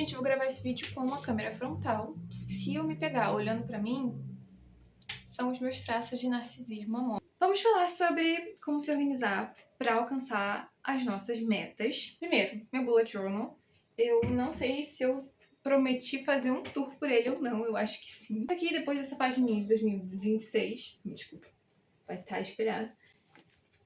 Gente, eu vou gravar esse vídeo com uma câmera frontal. Se eu me pegar olhando pra mim, são os meus traços de narcisismo, amor. Vamos falar sobre como se organizar para alcançar as nossas metas. Primeiro, meu bullet journal. Eu não sei se eu prometi fazer um tour por ele ou não, eu acho que sim. Aqui, depois dessa página de 2026, desculpa, vai estar espelhado.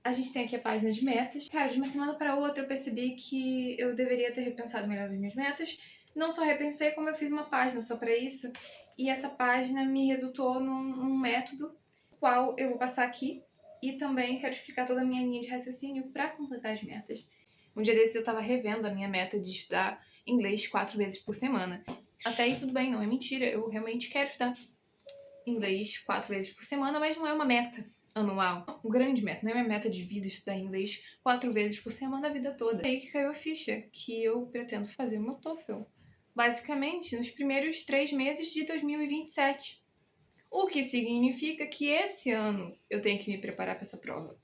A gente tem aqui a página de metas. Cara, de uma semana para outra eu percebi que eu deveria ter repensado melhor as minhas metas. Não só repensei, como eu fiz uma página só para isso. E essa página me resultou num método, qual eu vou passar aqui. E também quero explicar toda a minha linha de raciocínio para completar as metas. Um dia desses eu tava revendo a minha meta de estudar inglês 4 vezes por semana. Até aí tudo bem, não é mentira. Eu realmente quero estudar inglês 4 vezes por semana, mas não é uma meta anual. Um grande meta, não é minha meta de vida estudar inglês 4 vezes por semana a vida toda. É aí que caiu a ficha, que eu pretendo fazer o meu TOEFL. Basicamente, nos primeiros 3 meses de 2027. O que significa que esse ano eu tenho que me preparar para essa prova.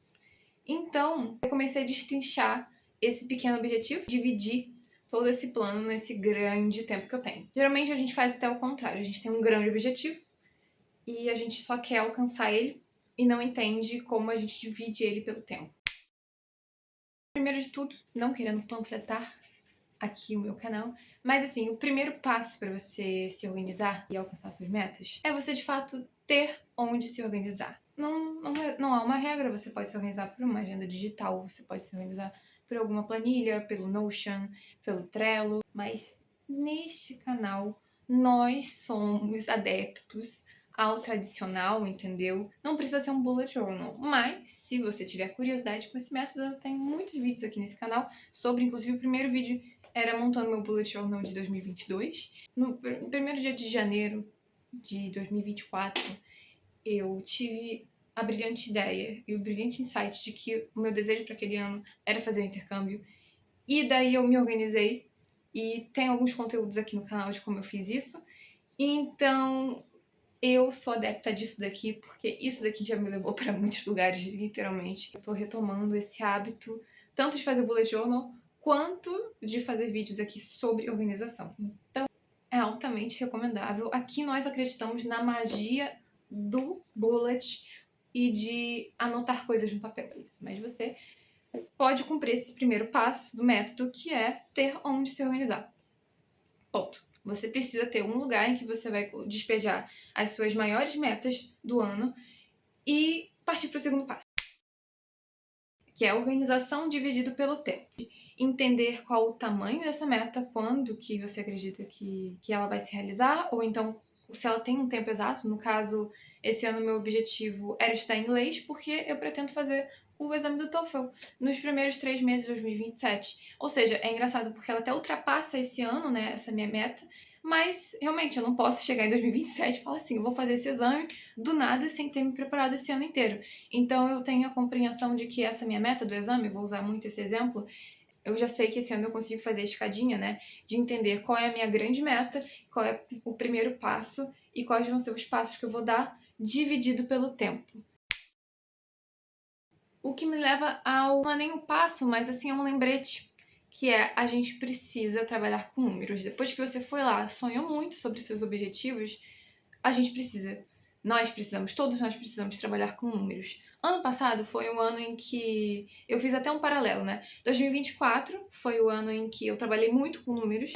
Então, eu comecei a destrinchar esse pequeno objetivo, dividir todo esse plano nesse grande tempo que eu tenho. Geralmente a gente faz até o contrário, a gente tem um grande objetivo e a gente só quer alcançar ele e não entende como a gente divide ele pelo tempo. Primeiro de tudo, não querendo panfletar aqui o meu canal, mas assim, o primeiro passo para você se organizar e alcançar suas metas é você de fato ter onde se organizar. Não há uma regra, você pode se organizar por uma agenda digital, você pode se organizar por alguma planilha, pelo Notion, pelo Trello, mas neste canal nós somos adeptos ao tradicional, entendeu? Não precisa ser um bullet journal, mas se você tiver curiosidade com esse método, eu tenho muitos vídeos aqui nesse canal sobre, inclusive o primeiro vídeo era montando meu bullet journal de 2022. No primeiro dia de janeiro de 2024, eu tive a brilhante ideia e o brilhante insight de que o meu desejo para aquele ano era fazer o intercâmbio. E daí eu me organizei e tem alguns conteúdos aqui no canal de como eu fiz isso. Então, eu sou adepta disso daqui, porque isso daqui já me levou para muitos lugares, literalmente. Eu tô retomando esse hábito, tanto de fazer bullet journal, quanto de fazer vídeos aqui sobre organização. Então, é altamente recomendável. Aqui nós acreditamos na magia do bullet e de anotar coisas no papel. Mas você pode cumprir esse primeiro passo do método, que é ter onde se organizar. Ponto. Você precisa ter um lugar em que você vai despejar as suas maiores metas do ano e partir para o segundo passo, que é a organização dividido pelo tempo. Entender qual o tamanho dessa meta, quando que você acredita que ela vai se realizar, ou então se ela tem um tempo exato. No caso, esse ano meu objetivo era estudar inglês, porque eu pretendo fazer o exame do TOEFL nos primeiros 3 meses de 2027. Ou seja, é engraçado porque ela até ultrapassa esse ano, né, essa minha meta, mas realmente eu não posso chegar em 2027 e falar assim, eu vou fazer esse exame do nada sem ter me preparado esse ano inteiro. Então eu tenho a compreensão de que essa minha meta do exame, vou usar muito esse exemplo, eu já sei que esse ano eu consigo fazer a escadinha, né? De entender qual é a minha grande meta, qual é o primeiro passo e quais vão ser os passos que eu vou dar dividido pelo tempo. O que me leva ao... não é nem o passo, mas assim, é um lembrete, que é a gente precisa trabalhar com números. Depois que você foi lá, sonhou muito sobre seus objetivos, a gente precisa. Nós precisamos, todos nós precisamos trabalhar com números. Ano passado foi um ano em que eu fiz até um paralelo, né? 2024 foi o ano em que eu trabalhei muito com números,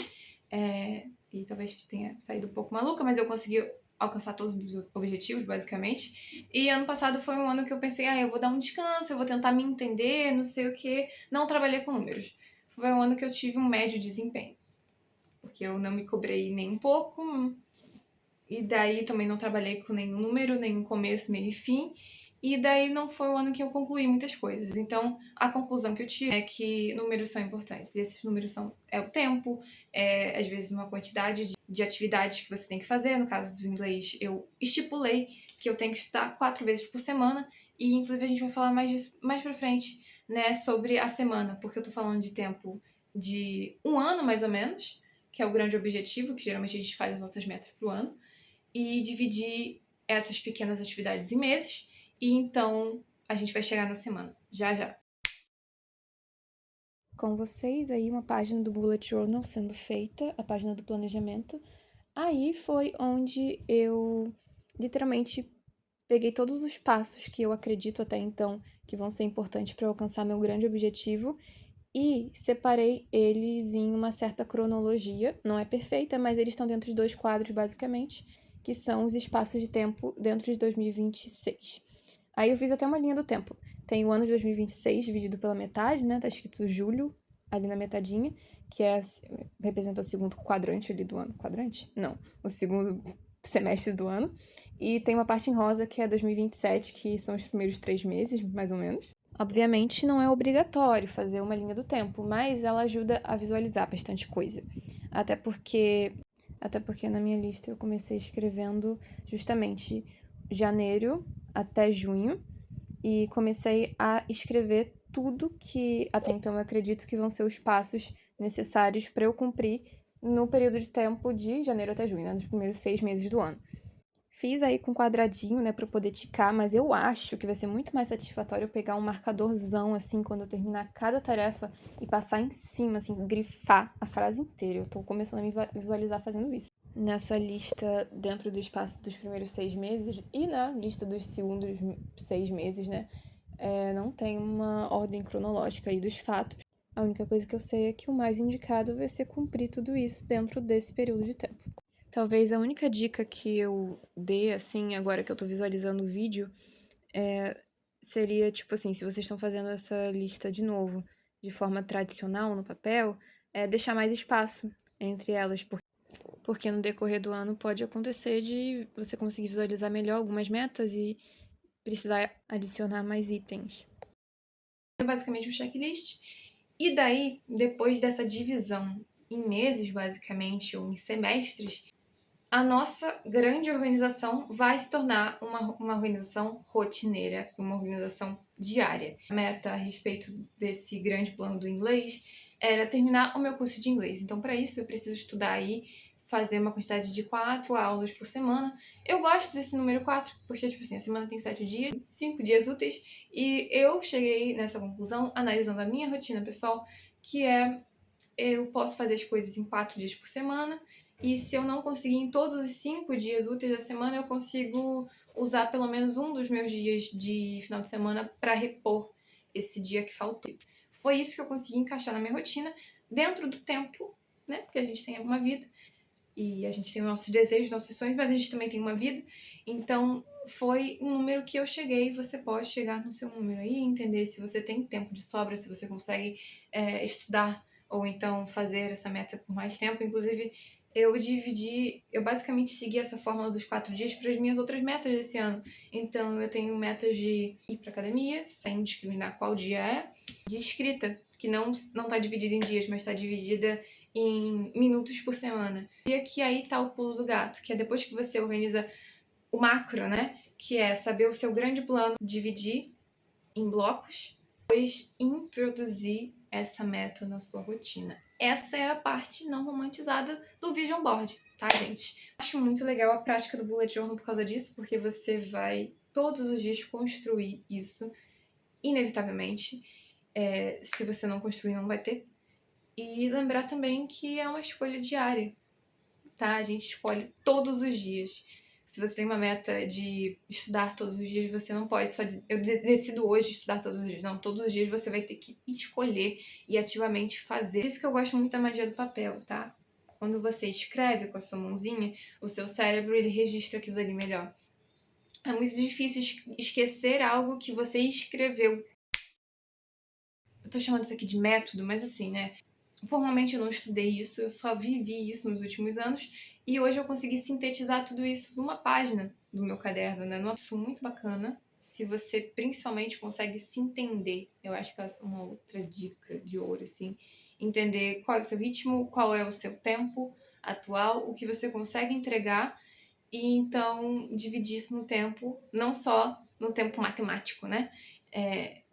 e talvez tenha saído um pouco maluca, mas eu consegui alcançar todos os objetivos, basicamente. E ano passado foi um ano que eu pensei, eu vou dar um descanso, eu vou tentar me entender, não sei o quê. Não trabalhei com números. Foi um ano que eu tive um médio desempenho, porque eu não me cobrei nem um pouco, e daí também não trabalhei com nenhum número, nenhum começo, meio e fim. E daí não foi o ano que eu concluí muitas coisas. Então, a conclusão que eu tive é que números são importantes. E esses números são o tempo, às vezes uma quantidade de atividades que você tem que fazer. No caso do inglês, eu estipulei que eu tenho que estudar 4 vezes por semana. E, inclusive, a gente vai falar mais disso mais pra frente, né, sobre a semana. Porque eu tô falando de tempo de 1 ano, mais ou menos, que é o grande objetivo, que geralmente a gente faz as nossas metas pro ano. E dividir essas pequenas atividades em meses, e então a gente vai chegar na semana, já já. com vocês aí uma página do Bullet Journal sendo feita, a página do planejamento. Aí foi onde eu literalmente peguei todos os passos que eu acredito até então que vão ser importantes para alcançar meu grande objetivo e separei eles em uma certa cronologia. Não é perfeita, mas eles estão dentro de 2 quadros, basicamente, que são os espaços de tempo dentro de 2026. Aí eu fiz até uma linha do tempo. Tem o ano de 2026 dividido pela metade, né? Tá escrito julho ali na metadinha, que representa o segundo quadrante ali do ano. Quadrante? Não, o segundo semestre do ano. E tem uma parte em rosa que é 2027, que são os primeiros 3 meses, mais ou menos. Obviamente não é obrigatório fazer uma linha do tempo, mas ela ajuda a visualizar bastante coisa. Até porque na minha lista eu comecei escrevendo justamente janeiro até junho e comecei a escrever tudo que até então eu acredito que vão ser os passos necessários para eu cumprir no período de tempo de janeiro até junho, né, nos primeiros 6 meses do ano. Fiz aí com quadradinho, né, pra eu poder ticar, mas eu acho que vai ser muito mais satisfatório eu pegar um marcadorzão, assim, quando eu terminar cada tarefa e passar em cima, assim, grifar a frase inteira. Eu tô começando a me visualizar fazendo isso. Nessa lista, dentro do espaço dos primeiros 6 meses e na lista dos segundos 6 meses, né, não tem uma ordem cronológica aí dos fatos. A única coisa que eu sei é que o mais indicado vai ser cumprir tudo isso dentro desse período de tempo. Talvez a única dica que eu dê, assim, agora que eu tô visualizando o vídeo, seria, tipo assim, se vocês estão fazendo essa lista de novo, de forma tradicional no papel, deixar mais espaço entre elas, porque no decorrer do ano pode acontecer de você conseguir visualizar melhor algumas metas e precisar adicionar mais itens. Basicamente um checklist. E daí, depois dessa divisão em meses, basicamente, ou em semestres, a nossa grande organização vai se tornar uma organização rotineira, uma organização diária. A meta a respeito desse grande plano do inglês era terminar o meu curso de inglês. Então, para isso, eu preciso estudar aí, fazer uma quantidade de 4 aulas por semana. Eu gosto desse número 4, porque, tipo assim, a semana tem 7 dias, 5 dias úteis, e eu cheguei nessa conclusão analisando a minha rotina pessoal, que eu posso fazer as coisas em 4 dias por semana, e se eu não conseguir em todos os 5 dias úteis da semana, eu consigo usar pelo menos um dos meus dias de final de semana para repor esse dia que faltou. Foi isso que eu consegui encaixar na minha rotina, dentro do tempo, né? Porque a gente tem uma vida, e a gente tem os nossos desejos, nossos sonhos, mas a gente também tem uma vida. Então, foi um número que eu cheguei. Você pode chegar no seu número aí, entender se você tem tempo de sobra, se você consegue estudar ou então fazer essa meta por mais tempo. Inclusive, eu basicamente segui essa fórmula dos 4 dias para as minhas outras metas desse ano. Então, eu tenho metas de ir para academia, sem discriminar qual dia é, de escrita, que não tá dividida em dias, mas está dividida em minutos por semana. E aqui aí tá o pulo do gato, que é depois que você organiza o macro, né? Que é saber o seu grande plano, dividir em blocos, depois introduzir essa meta na sua rotina. Essa é a parte não romantizada do Vision Board, tá, gente? Acho muito legal a prática do Bullet Journal por causa disso, porque você vai todos os dias construir isso, inevitavelmente. Se você não construir, não vai ter. E lembrar também que é uma escolha diária, tá? A gente escolhe todos os dias. Se você tem uma meta de estudar todos os dias, você não pode só eu decido hoje estudar todos os dias. Não, todos os dias você vai ter que escolher e ativamente fazer. Por isso que eu gosto muito da magia do papel, tá? Quando você escreve com a sua mãozinha, o seu cérebro ele registra aquilo ali melhor. É muito difícil esquecer algo que você escreveu. Eu tô chamando isso aqui de método, mas assim, né? Formalmente eu não estudei isso, eu só vivi isso nos últimos anos e hoje eu consegui sintetizar tudo isso numa página do meu caderno, né? Isso muito bacana. Se você principalmente consegue se entender, eu acho que é uma outra dica de ouro, assim. Entender qual é o seu ritmo, qual é o seu tempo atual, o que você consegue entregar e então dividir isso no tempo, não só no tempo matemático, né?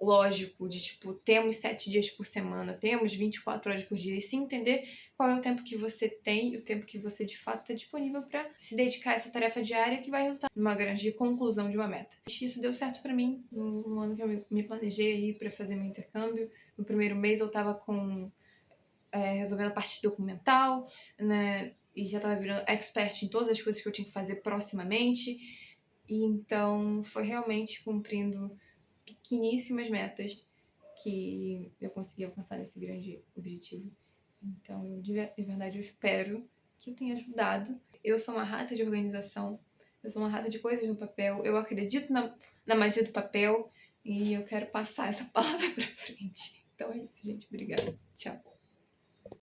lógico de, tipo, temos 7 dias por semana, temos 24 horas por dia, e sim entender qual é o tempo que você tem e o tempo que você, de fato, está disponível para se dedicar a essa tarefa diária que vai resultar numa grande conclusão de uma meta. Isso deu certo para mim no ano que eu me planejei aí para fazer meu intercâmbio. No primeiro mês eu estava resolvendo a parte documental, né, e já estava virando expert em todas as coisas que eu tinha que fazer proximamente, e então foi realmente cumprindo pequeníssimas metas que eu consegui alcançar esse grande objetivo. Então, de verdade, eu espero que eu tenha ajudado. Eu sou uma rata de organização, eu sou uma rata de coisas no papel, eu acredito na magia do papel e eu quero passar essa palavra pra frente. Então é isso, gente. Obrigada. Tchau.